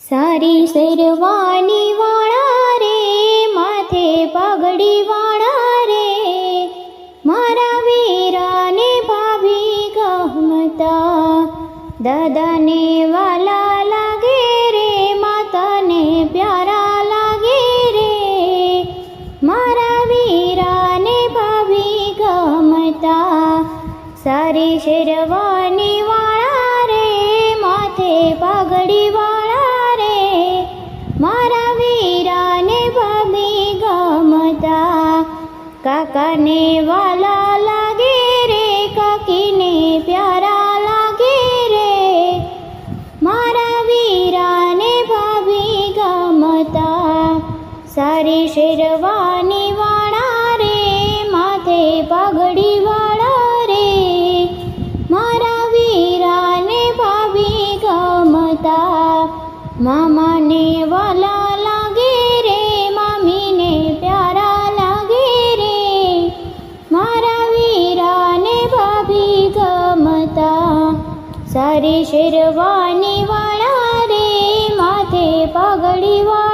सारी शेरवानी वाळा रे, माथे पागडी वाळा रे, मारा वीराने भाभी गमता, दादाने वाला लागे रे, माताने प्यारा लागे रे, मारा वीराने भाभी गमता, सारी शेरवानी वाळा रे, माथे पागडी वाळा रे, मारा वीराने भाभी गमता, काकाने वाला लागे रे, काकीने प्यारा लागे रे, मारा वीराने भाभी गमता, सारी शेरवानी वाळा रे, माथे पागडी वाळा रे, मारा वीराने भाभी गमता, मामाने वाला लागे रे, मामीने प्यारा लागे रे, मारा वीराने भाभी गमता, सारी शेरवानी वाळा रे, माथे पागडी वाळा